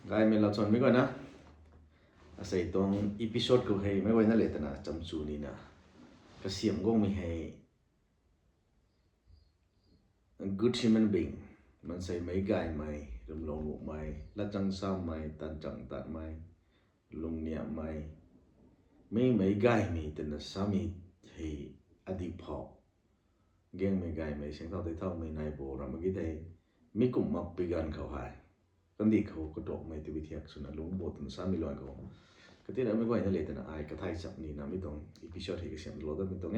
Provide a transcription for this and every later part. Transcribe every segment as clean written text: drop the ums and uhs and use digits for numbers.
Gai me la chon mi ko na asai tong episode ko hei mai wai na le ta na cham chu ni na ka siam gong mi hei a good human being man sai mai gai mai rum long lu mai la chang sam mai tan chang tat mai lung nia mai mai gai mi ta na sami hei adi phao geng mai gai mai seng thao tai thao mai nai bo ra ma gi thei mi kum mak pi gan khao hai kan di khao ko tok mai ti bi thiak suna lung bo tan sami loi ko ka ti na mai wai na le ta na ai ka thai chap ni na mi tong episode hi ka siam lo da mi tong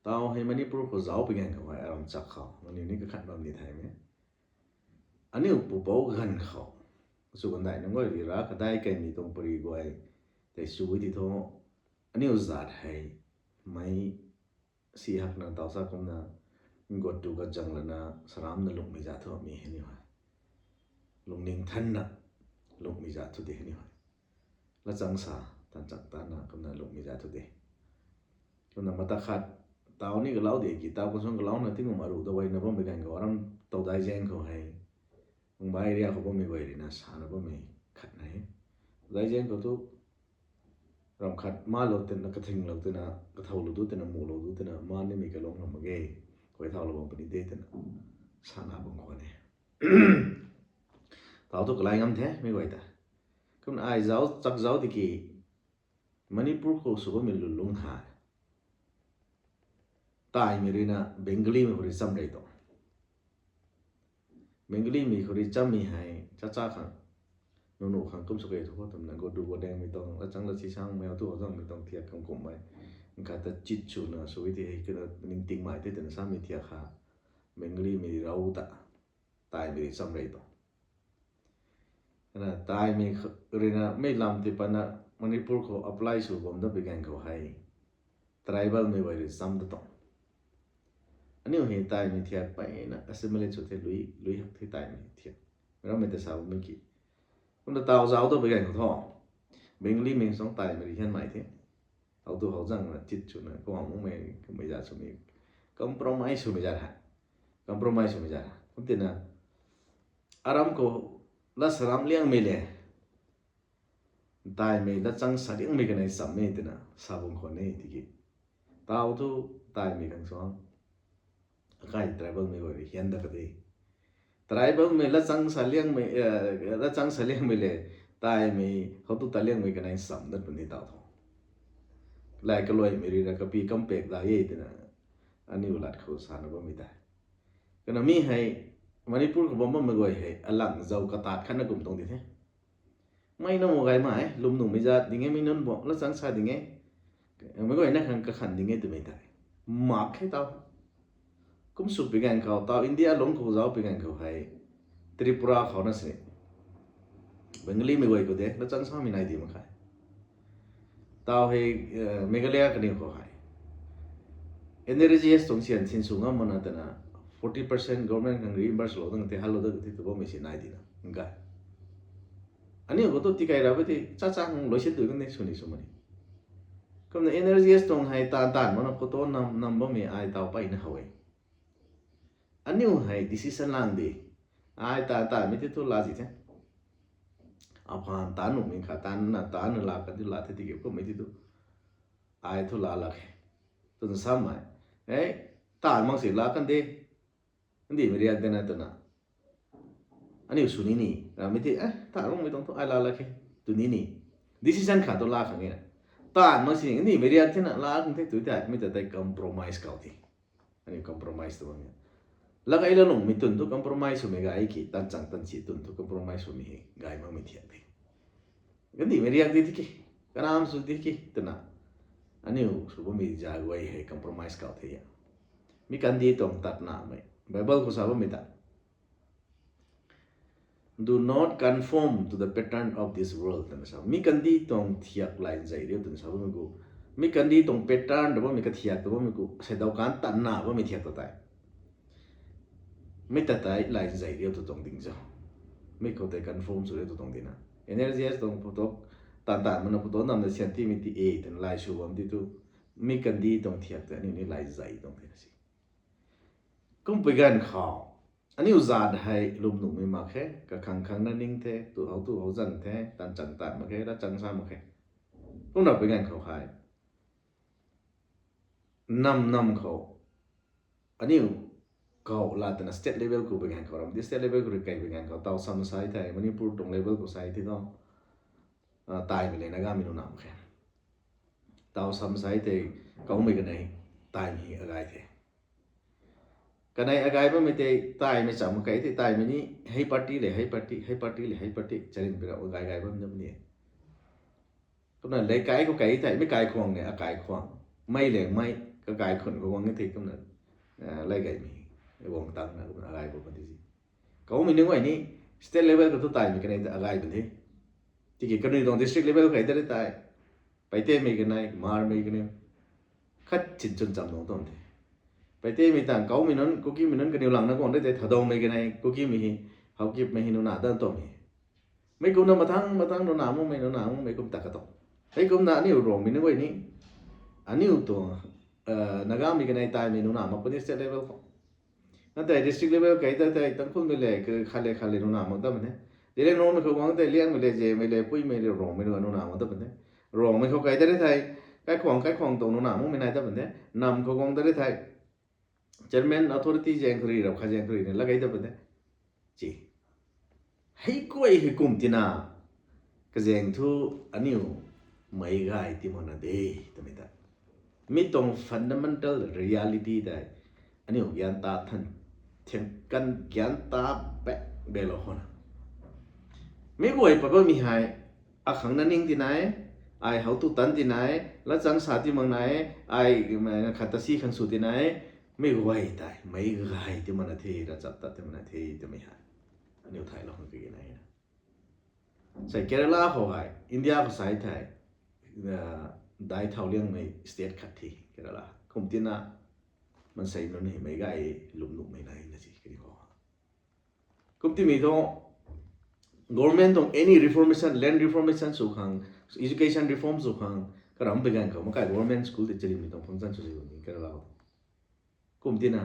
tao hay Manipur ko zao pi gan khao hai aram chak khao ni ni ka khat bam ni thai me ani pu bo gan khao su kan dai nang goi ri ra ka dai kai ni tong pari goi te su wi ti tho ani u zat hai mai si hak na tao sa kom na got tu ka jang la na saram na luk mi ja tho mi he ni ha lung ning than na luk mi ja thu de ni ha la chang sa tan chak ta na kom na luk mi ja thu de ko na mata khat tao ni ga lau de ki tao ko song ga lau na ti ma ru da wai na bom be gan ga ram tao dai jeng ko hai ung bai ria ko bom mi goi ri na sa na bom mi khat na he dai jeng ko tu ram khat ma lo ten na ka thing lo ten na ka thau lo du ten na mu lo du ten na ma ni mi ka long ma ge koi thau lo bom pa ni de ten na sa na bom ko ne tao tu ka lai ngam the mi goi ta kun ai zao chak zao ti ki Manipur ko su bom mi lu lung ha tai mi ri na Bengali mi ko ri sam dai to Bengali mi ko ri cham mi hai cha cha khang nu khang kum su ke tho tam na go du bo dang mi tong la chang la chi sang me tu ho jang mi tong thiak kam kum mai ka ta chit chu na so wi ti ke na ning ting mai te ten sa mi thiak kha Bengali mi rau ta tai mi sam dai to na tai mi ri na me lam ti pa na Manipur ko apply su bom da began ko hai tribal mi wai ri sam da to ani he tai mi thiak pa na assimilate chu the lui hak thi tai mi thiak ra me ta sa mi ki kun da tao zao to began ko tho Bengali mi song tai mi hian mai the tao tu ho jang na chit chu na ko ang me me ja chu mi compromise chu mi ja ha compromise chu mi ja kun ti na aram ko la saram liang me le tai me la chang sa ding me ka nai sam me ti na sa bung ko nei ti ki tao tu tai me kang song kai tribal me goi hian da ka de tribal me la chang sa liang me la chang sa liang me le tai me ho tu ta liang me ka nai sam da pun ni tao tho lai ka loi me ri ra ka pi kam pek da ye ti na ani ulat kho sa na ba mi ta kana mi hai Manipur ko bom me goi hai alang zau ka tat khan na gum tong di the mai no mo gai mai lum nu mi ja dinge mi non bo la chang sa dinge me goi na khan ka khan dinge tu me ta ma khe tao kum su pi gan khao tao India long ko zao pi gan khao hai Tripura khao na se Bengali me goi ko de la chang sa mi nai di ma khai tao hai Meghalaya ka ni ko hai energy tong sian sin su ngam na ta na 40% government kan reimburse lo dang te halo da ti to bo me si nai di na nga ani go to ti kai ra ba ti cha cha lo si tu ne su ni su mani kam na energy tong hai ta ta ma na photo nam bo me ai tao pai na hawai ani hai decision lang di ai ta mi ti tu la ji the aphan ta nu mi kha ta na la ka di la te ti ke ko me ti tu ai tu la la ke tu sa mai ta mang si la kan de ndi me ria de na ta na ani su ni ra mi ti ta rong mi tong to ai la la ke tu ni decision kha to la kha nge ta mang si ndi me ria the na la kan te tu ta mi ta dai compromise ka ti ani compromise to me la ga ila long mi tun to compromise me ga ai ki tan chang tan chi tun to compromise mi ga ma mi thiak de gandi me ria de ti ki karam su ti ki ta na ani su bo mi ja wai hai compromise ka the ya mi kan di tong tat na mai bible ko sa bo mi ta do not conform to the pattern of this world ta sa mi kan di tong thiak lai jai re tun sa bo mi ko mi kan di tong pattern da bo mi ka thiak da bo mi ko se dau kan tan na bo mi thiak ta tai mi ta tai lai jai re to tong ding ja mi ko te conform su re to tong dina energy as tong photo tan mana photo nam na sentiment e ten lai su bom ti tu mi kan di tong thiak ta ni lai jai tong te si kum pe gan khao อันนี้อุจาร์ให้ลุมหนุ่มไม่มาแค่กับขังนั่นนิ่งเทตัวเขาจังเทตันจังตัดมาแค่แล้วจังซ้ำมาแค่พวกเราเป็นงานเขาหายนำเขาอันนี้เขาลาดนะสเตทเลเวลกูเป็นงานเขาเราดิสเตทเลเวลกูเรียกเป็นงานเขาเต่าซ้ำสายไทยมันนี่พูดตรงเลเวลกูสายที่ต้องตายไปเลยนะก็มีนุ่นน้ำแค่เต่าซ้ำสายที่เขาไม่กันไหนตายมีอะไรเทกันไหนอะไรไม่ได้ตายไม่จำกันที่ตายไม่นี่ให้ปาร์ตี้เลยให้ปาร์ตี้จะเล่นไปกับอะไรบ้างเนี่ยตรงนั้นเลยไก่ก็ไก่ไทยไม่ไก่ควงเนี่ยไก่ควงไม่เลยไม่ก็ไก่คนควงนี่ที่ตรงนั้นเลยไก่มีวงตังนะอะไรพวกนี้สิเขาไม่นึกว่านี่ state level ก็ต้องตายมีกันไหนอะไรเป็นที่ที่กี่กันนี่ตรง district level ก็ไอ้ได้ตายไปเต้มีกันไหนมาร์มีกันเนี่ยคัดจินจนจำน้องตรงที่ไปเต้มีต่างเขามีนั้นกุกี้มีนั้นกันอยู่หลังนักวันได้แต่ถ้าดองมีกันไหนกุกี้มีเขาเก็บไม่เห็นหน้าด้านตัวมีไม่กุนมาทั้งโดนหนามไม่โดนหนามไม่กุมตากระตกไอ้กุมหน้านี่รวมมีนึกว่านี่อันนี้ตัวนักมีกันไหนตายมีหน้ามาเป็น state levelนั่นแต่ district level ก็ไอ้แต่ตั้งคนไม่เลยคือखालेหน้ามันตั้งมันเนี่ยเดี๋ยวน้องมันเขาวางแต่เลี้ยงไม่เลยเจไม่เลยปุ้ยไม่เลยรองไม่เลยหน้ามันตั้งมันเนี่ยรองมันเขาไกลได้ไทยไก่ของตรงหน้ามันไม่ได้ตั้งมันเนี่ยนำเขาวางได้ไทย German authority แจ้งคดีเราข้าแจ้งคดีเนี่ยแล้วไงตั้งมันเนี่ยจีให้กูไอ้ให้กุมที่น่าก็แจ้งทุอันนี้ไม่ง่ายที่มันน่ะเด้ตั้งไม่ได้ไม่ตรง fundamental reality ได้อันนี้ยานตาทันเทียงกันยานตาแปะเบลล์นะไม่กลัวไอ้ปะก็มีหายอ่ะขังนั่นนิ่งที่ไหนไอ้เขาตุตันที่ไหนแล้วจังสาที่เมืองไหนไอ้ขัดตาซีขังสุดที่ไหนไม่กลัวไอ้ตายไม่กลัวไอ้ที่มันน่ะเทระจับตัดที่มันน่ะเทที่ไม่หายอันนี้ไทยเราคนกี่ไหนนะใส่เครลาเขาหายอินเดียก็ใส่ไทยได้เท่าเรื่องในสเตทขัดที่เครลาคุมที่น่ะมันใส่นั่นนี่ไม่ไกลลุมไม่ได้นะสิคิดว่าคุมที่มีต้อง government ต้อง any reformation land reformation สุขัง education reform สุขังก็รำไปกันเขาไม่ใช่ government school ที่จะมีต้องฟังก์ชันสุดที่นี่ก็แล้วคุมที่น่ะ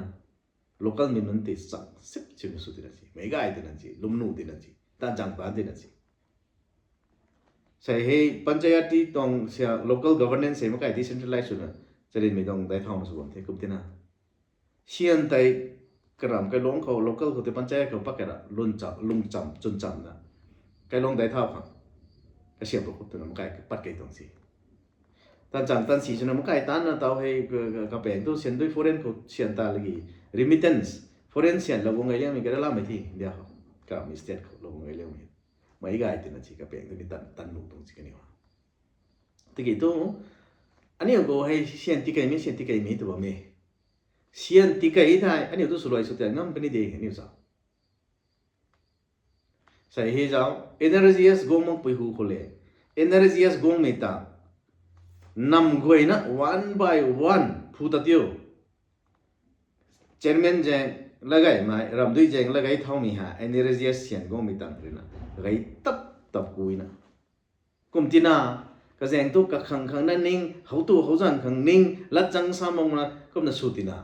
local มีนั่นที่สักสิบชิ้นสุดที่นั่นสิไม่ไกลที่นั่นสิลุมนู่ที่นั่นสิตาจังตาที่นั่นสิใช่ให้ปัญญาที่ต้องเสีย local governance ไม่ใช่ decentralized สุดนะจะเรียนไม่ต้องได้ทำมาสุดที่คุมที่น่ะเชียนไต้กระรำไก่ลงเขา local เขาที่ปัญจัยเขาปักกระลุงจำจนจำนะไก่ลงได้เท่ากันก็เชียบกับคนตัวนั้นไก่ปัดไก่ตรงสิตันจังตันสีชนะมันไก่ตันนะเต่าให้กับแปลงตัวเชียนด้วย foreign เขาเชียนตาลกี้ remittance foreign เชียนเราวงไงเลี้ยงมีกันแล้วไม่ที่เดียวกับมี state เขาเราวงไงเลี้ยงมีไม่ไก่ตัวนั้นสิกับแปลงตัวนี้ตันหนุตรงสิกันนี่วะตะกี้ตัวอันนี้ก็ให้เชียนที่ไก่มีตัวไม่sian tika ithai ani tu sulai su te ngam pani de ni sa sai he jao energies gomong pui hu khole energies gom meta nam goina one by one phuta tio chairman jeng lagai mai ramdui jeng lagai thomi ha energies sian gom meta rina gai tap kuina kumtina ka jeng tu ka khang na ning hau tu hau jan khang ning la chang sa mong na kum na sutina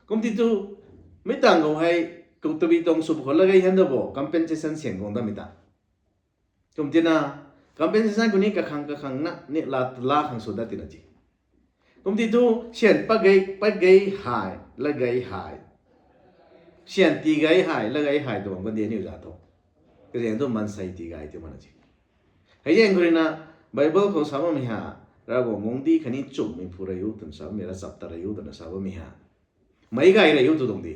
công ty tu mấy tàng cũng hay công ty bị động sụp khó là cái hiện đó bộ compensation tiền cũng đã mấy tàng công ty na compensation của ní cả khang na ní là khang số đã tiền gì công ty tu tiền bắt gay high là gay high tiền ti gay high là gay high đó vấn đề nhiều giá thôi cái gì đó mình sai ti gay thì mình gì hay là người na Bible không sao mà ha ra bộ ngôn đi cái ní chụp mình phụ ra yêu tuần sao mình là sắp ta ra yêu tuần sao mà ha mấy cái này yêu tu đồng đi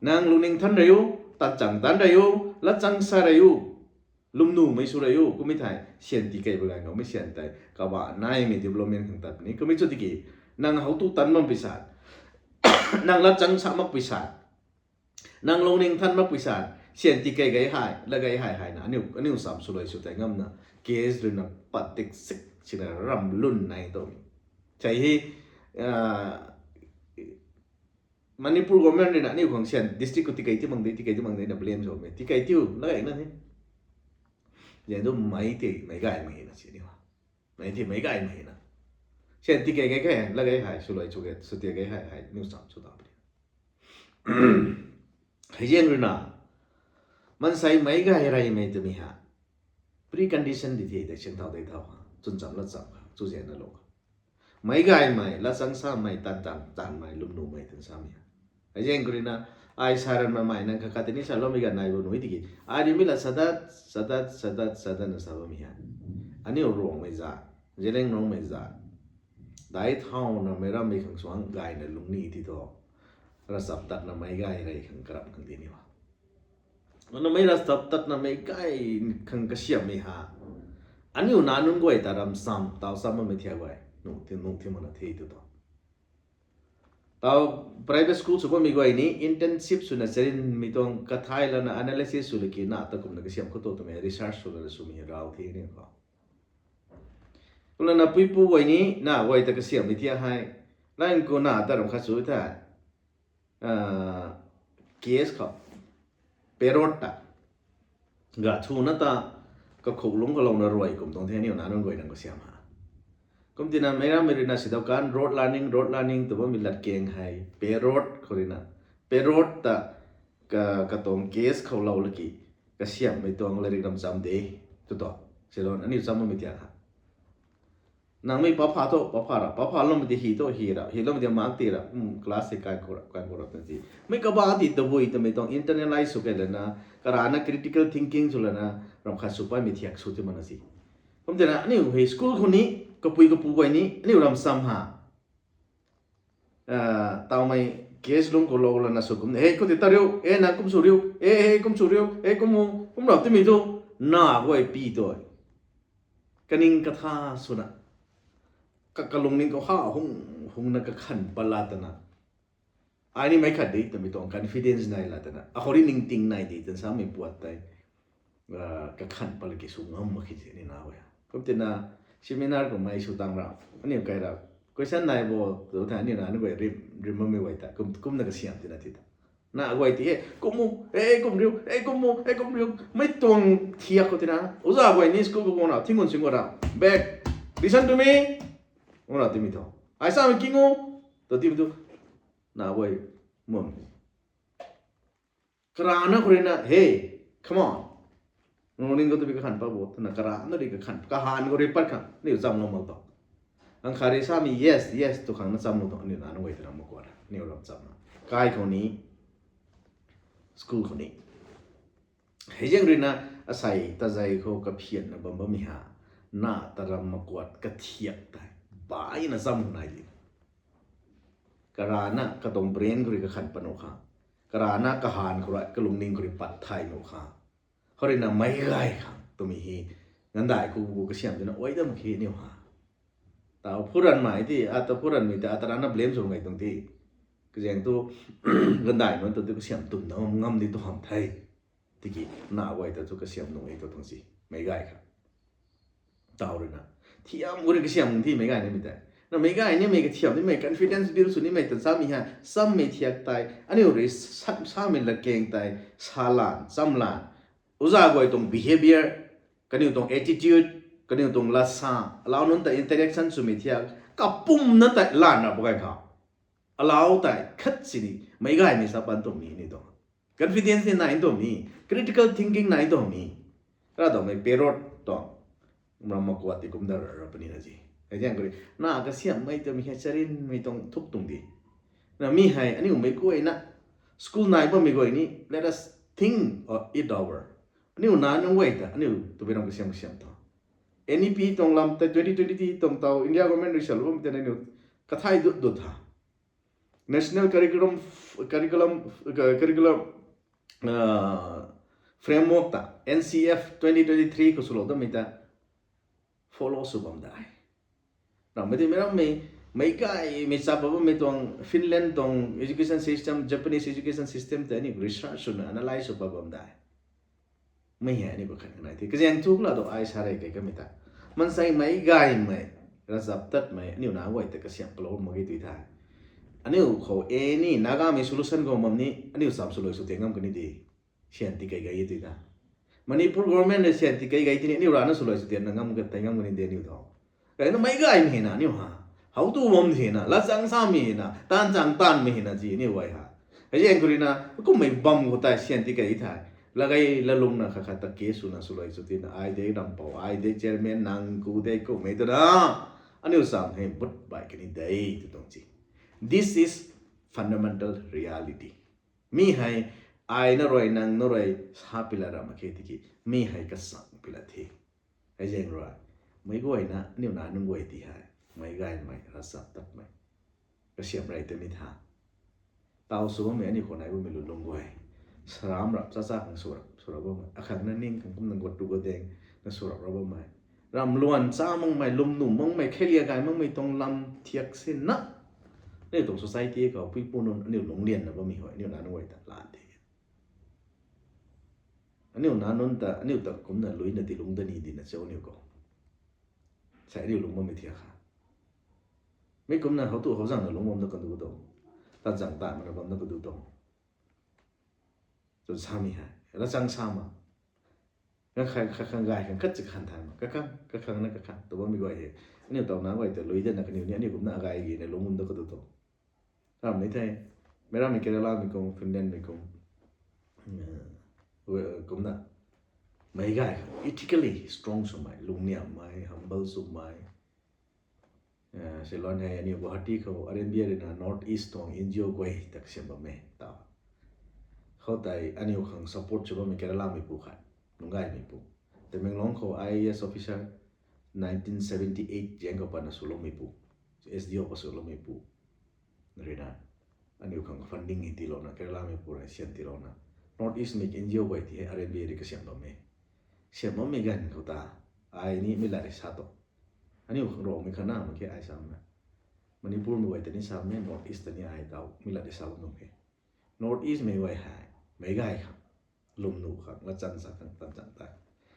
nàng lúc ninh thân này yêu ta chẳng tán này yêu lá chẳng sa này yêu lum nu mấy số này yêu cũng mấy thầy xiên tí cái bữa ngày nó mấy xiên tại các bạn nay mình development thằng tập này cũng mấy chỗ tí cái nàng hậu tu tán mắm bị sạt nàng lá chẳng sa mắc bị sạt nàng lúc ninh thân mắc bị sạt xiên tí cái hại là cái hại nè nếu sắm số này số tại ngâm nè case rồi nè bắt tích xích chỉ là rầm lun này thôi chạy hi Manipur government ni nak ni khong sian district ko tikai ti mang dei na blame so me tikai tiu la ai na ni ya do mai ti mai gai mai na si ni wa mai ti mai gai mai na sian tikai la gai hai su lai chu ge su ti gai hai ni sam chu da ให้ยังรู้นะมันใส่ไม่ไกลอะไรไม่ตัวมีฮะ precondition ดีที่แต่เช่นเท่าได้เท่าจนจำละจำจู่เจนนั่นหรอกไม่ไกลไม่ละสังสามไม่ตันไม่ลุ่มนุ่มไม่ถึงสามีให้ยังรู้นะไอ้สารันมาไม่นั่งข้าแต่นี่สารล้อมกันนายบนหัวที่กี่อาริมิละสัดนะสามีฮะอันนี้ร้องไม่จ่าเจริญร้องไม่จ่าได้เท่านะไม่รับไม่ขังสวงไกลในลุงนี่ที่ตัวรัศตัดนะไม่ไกลอะไรขังกระบขังที่นี่วะมันไม่รัศตัดนะไม่ไกลขังกระเสียไม่หาอันนี้น่านุ่งก้อยแต่รำซ้ำต่อซ้ำมันไม่เที่ยวไว้นุ่งที่มันเที่ยวตัวต่อ private school สุภาพมีก้อยนี้ internship สุนัขเสริญมีตรงกระทายแล้วนะ analysis สุดเลยกินน่าตะกุมนักเสียมเขาตัวตัวมี research สุดเลยสุมีเราที่นี่ก็แล้วนะปุยปุก้อยนี้น่าก้อยตะกเสียมมีเที่ยวให้แล้วยังกูน่าแต่รำข้าสุดท้ายcase เขา perota กะทูนั่นตาก็ขบลงก็ลงนรวยกลุ่มตรงที่นี่น่านุ่งก้อยนั่งก็เสียมากุมที่นั่นไม่น่าสิดาวการ road learning ตัวว่ามีหลักเกณฑ์ให้ perot คนนี้นะ perot ตากะตรง case เขาเล่าเลยกี่ก็เสียไม่ตรงเลยรำซ้ำเดย์ตัวเสร็จแล้วอันนี้ซ้ำมันไม่เที่ยงนางไม่ป้าพาลงมาที่ฮีลงมาที่มาร์กตีระคลาสสิกการโกรธนั่นสิไม่ก็บ้าที่ตัวบุยตัวไม่ต้อง internalize สุดเลยนะการอ่าน critical thinking สุดเลยนะรำคาญสุดไปไม่เที่ยงสุดที่มันนั่นสิผมจะนะนี่เฮสคูลคนนี้ก็ปุยไว้นี้นี่รำซ้ำฮะตาวไม่เคสลงก็ลงแล้วนะสุกุมเฮ้ยคนที่ตาเรียวนักกุมสุริยวกุมสุริยวกุมรับที่มีตัวน่าไว้ปีตัวกันนิงกระทาสุนะกะลงนิ่งก็ข้าหงนักขันปลาตนะอันนี้ไม่ขัดดีแต่ไม่ต้อง confidence ในละตนะอ่ะคนนี้นิ่งติงในดีแต่สามีปวดใจกะขันปลากิสุงามมาคิดนี่น่าเว้ยผมตินะชิมินาร์ก็ไม่สุดตังเราอันนี้ก็ได้ question ไหนบ่ตัวท่านนี่นะนึกว่าริมไม่ไหวแต่กุมนักเสียงที่นั่นที่นั่นน่าไหวที่กุมกุมเรียวกุมเรียวไม่ต้องเทียบกันที่นั่นอุตส่าห์ไหวนี่สกูลกูน่ะทิ้งคนสิงห์เรา back listen to me orang tu mito. Aisyah makingo, tu tiba tu, na boy, mum. Kerana korena, hey, come on. Nungguin kau tu bika kan pabo, tu nak kerana dia kan, kahan kau repot kan, ni usam normal tu. Ang kari sami yes tu kan nak samu tu, ni nanu boy tu nak mukuara, ni orang sama. Kai kau ni, school kau ni. Hejeng rina asai, tazai kau kapian na bamba miha, na taram mukuat ketiak tai. Bayi na sam hunai di. Karana katong brain kuri ka khan panoka. Karana kahan kura kalungning kuri pat thai noka. Kori na mai gai khang tumi hi. Ngandai ku ka siam dina oi dam khi ni ha. Ta phuran mai ti ata phuran mi ta atarana blame so ngai tong ti. Ka jeng tu ngandai non tu ka siam tum na ngam di to ham thai. Ti ki na wai ta tu ka siam no ngai to tong si. Mai gai khang. Tao ri na. ที่อ่ะมุริกเสียมที่ไม่ง่ายนี่ไม่ได้นะไม่ง่ายนี่ไม่ก็เทียมนี่ไม่ confidence build สุดนี่ไม่แต่ซ้ำมีฮะซ้ำไม่เทียบตายอันนี้เราซ้ำไม่ละเก่งตายสาลานซ้ำลานอุตส่าห์ก็ไอ้ตรง behavior กันนี่ตรง attitude กันนี่ตรงลักษณะแล้วนั่นแต่ interaction สุดไม่เทียบกับปุ่มนั่นแต่ลานนะพวกไอ้เขาแล้วแต่คัดสินี่ไม่ง่ายนี่สับปันตรงนี้นี่ตรง confidence นี่ไหนตรงนี้ critical thinking ไหนตรงนี้แล้วตรงไม่เปรดตรงมันมากุติกุมดาร์ปนินะจีไอ้เจ้าก็เลยน่าก็เสียไม่ต้องมีแค่เชรินไม่ต้องทุบตรงดีนะมีให้อันนี้ผมไม่กลัวนะสกูลไหนผมไม่กลัวนี่ let us think it over อันนี้ผมน่าจะไว้แต่อันนี้ตัวเป็นองค์เสียมต่อ NEP ตรงลำแต่2020ตรงเตา India government result ผมจะนี่กระทายดุท่า National curriculum framework ตา NCF 2023ก็สุดแล้วไม่ได้follow สุบัมได้เราไม่ได้ไม่ก็ไม่ทราบว่าไม่ต้องฟินแลนด์ตรง education system Japanese education system แต่นี่ research สุดนะ analyze สุบัมได้ไม่เห็นนี่ก็ขนาดไหนที่ก็ยังทุกข์ละตัวไอ้สาระเกี่ยวกับไม่ได้มันใส่ไม่ง่ายไหมระดับตัดไหมนี่น่าไว้แต่ก็เสียงปลอมมากี่ตัวได้อันนี้เขานี่นักมี solution ก็มันนี่อันนี้สาม solution เต็งกันนี่ดีเสียงที่กี่ตัวได้มันนี่ program เนี่ยเสียที่กี่ที่นี่เราเนี่ยสุดเลยสุดเดียนงั้มกันแต่งั้มกันนี่เดียนอยู่ท้องแต่นั่นไม่ง่ายไม่เห็นนะนี่ฮะเขาตัวมันเห็นนะละจังสามีเห็นนะตันจังตันไม่เห็นนะจีนี่ไว้ฮะ ไอ้ยังกุรินะก็ไม่บัมก็ตายเสียนที่กันอีท้ายแล้วไอ้ละลงนะข้าตะเกสุนะสุไลสุตินะไอเด็กดำเปล่าไอเด็กเจอร์แมนนังกูเด็กก็ไม่ตัวนะอันนี้สั่งให้บุตรไปกันนี่ได้ตัวตรงจี this is fundamental reality มีให้ไอ้นรอยนังนรอยหาพิลารามาเคติกีมีให้ก็สั่งพิลาทีไอ้ยังรอยไม่ก็ไอ้นะนี่น่านุ่งไว้ที่ให้ไม่ไงไม่รักษาตัดไม่ก็เสียบไรเต็มที่ท่าตาวสูงไม่อันนี้คนไหนก็ไม่รู้ลงไว้สรามรับซาซาของสุรบ่มาอาคารนั่นนิ่งของผมนั่งกดดูกระเดงนั่งสุรรับบ่มารำล้วนซ้ามึงไม่ลุ่มหนุ่มมึงไม่แค่เลียกายมึงไม่ต้องลำเทียกเส้นนะนี่ตรง society ก็พี่ปูนอันนี้โรงเรียนนะบ่มีหอยนี่น่านุ่งไว้แต่ลานทีอันนี้น่านุ่นแต่อันนี้แต่ผมน่ะลุยน่ะที่ลุงเดินนี่ดีนะเจ้านี่ก็ใช่นี่ลุงบ่ไม่เทียค่ะไม่ผมน่ะเขาตัวเขาสั่งน่ะลุงบ่ต้องกันดูตัว但长大嘛，那个都懂，就是差米还，那长差嘛，那看个看可只看他嘛，看那个看，都不没关系。你到哪位的女人那个你咁那个嘢，你龙门都嗰度懂，啊没睇，没让你给他拉咪講，訓練咪講，咁那，每個ethically strong สุดไหมลุงเนี่ยไหม humble สุดไหมเซลอนให้อันนี้ว่าที่เขาอาร์เอนเบียร์นะ north east ตรงอินเดียกวยตักเสียบไม่ตาเขาแต่อันนี้เขา support ช่วยไม่เคยละไม่ปุ๊กค่ะลุงไงไม่ปุ๊กแต่เมื่อลองเขา IAS officer 1978ยังกับปนัสโลไม่ปุ๊ก SDO ปัสโลไม่ปุ๊กนั่นเองนะอันนี้เขา funding ให้ที่เรานะเคยละไม่ปุ๊กเลยเสียนที่เรานะ north east ไม่อินเดียกวยที่อาร์เอนเบียร์ก็เสียบไม่กันเขาตาไอ้นี่ไม่ละได้สัตว์อันนี้ของเราไม่ขนาดมันแค่ไอ้ซ้ำนะมันนี่พูดไม่ไหวแต่นี่ซ้ำเนี่ย north east นี่ไอ้เต้าไม่ละได้ซ้ำตรงนี้ north east ไม่ไหวหายไม่ง่ายครับลมหนูครับแล้วจันทร์สักตั้งจันทร์ตาย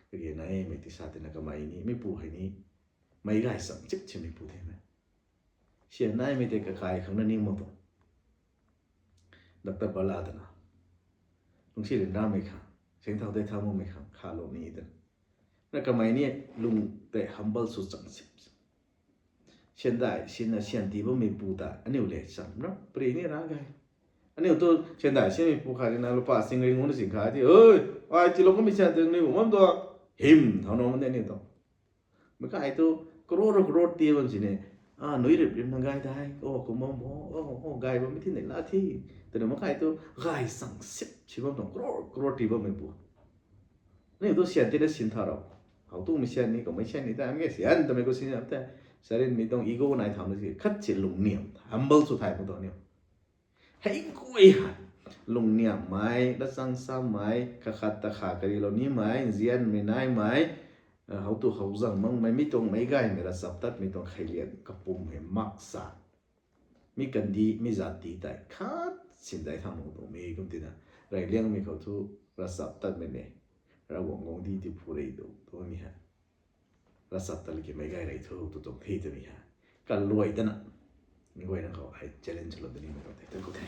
ก็เกี่ยนายไม่ติดสาตินักไม่นี่ไม่ปูให้นี่ไม่ง่ายสัมจิตใช่ไหมปูเท่ไหมเชียนนายไม่ติดกับใครข้างนั้นนี่หมดดร.ปลาดนะลุงชื่อเรนด้าไม่ค่ะเสียงเท่าได้ทำมั้งไม่ค่ะข้าโลนี้แต่นักไม่นี่ลุงแต่ humble สุดจังสิเช่นได้เช่นน่ะเช่นที่ว่าไม่ปูตาอันนี้เลยซ้ำเนาะปรีนี่รักไงอันนี้ตัวเช่นได้เช่นไม่ปูขายนะลูกป้าสิ่งเรื่องนู้นสิ่งขายที่เอ้ยไอ้ที่เราก็ไม่เช่นถึงนี่ผมตัวหิมเท่านั้นมันเนี่ยตัวมันก็ไอ้ตัวกรอดเตี้ยมันสิเนี่ยหนุ่ยเรียบนั่งไงได้โอ้คุณมองโอ้ไงมันไม่ที่ไหนละที่แต่เดี๋ยวมันก็ไอ้ตัวไงสั่งเสียชีวิตต้องกรอดที่ว่าไม่ปูนี่ตัวเช่นที่ได้สินทาเราเขาตู้ไม่เช่นนี่ก็ไม่เช่นนี่แต่ไม่เช่นแต่ไม่ก็สินแต่สารีไม่ต้องอีโก้นายทำเลยสิคัดเจลุงเนี่ย humble สุดท้ายของตัวเนี่ยให้กุยหัดลุงเนี่ยไหมดัชสังสามไหมขัดตะขากรีเรานี่ไหมเจียนไม่นายไหมเขาตัวเขาสั่งมั่งไม่ต้องไม่ง่ายไม่ละสับตัดไม่ต้องใครเรียนกับปุ่มให้มักษามีกันดีมีจัดดีแต่คัดสินใจทำของตัวไม่ก็ติดนะไรเลี้ยงมีเขาทุกละสับตัดไม่เนี่ยเราหวังงดีที่พูดได้ดูตัวมีฮะละสับตัดเลยไม่ง่ายเลยทุกตัวตรงที่จะมีฮะกันรวยแต่นะไม่ไหวนะเขาให้ challenge เราตัวนี้ไม่ก็ได้แต่ก็ได้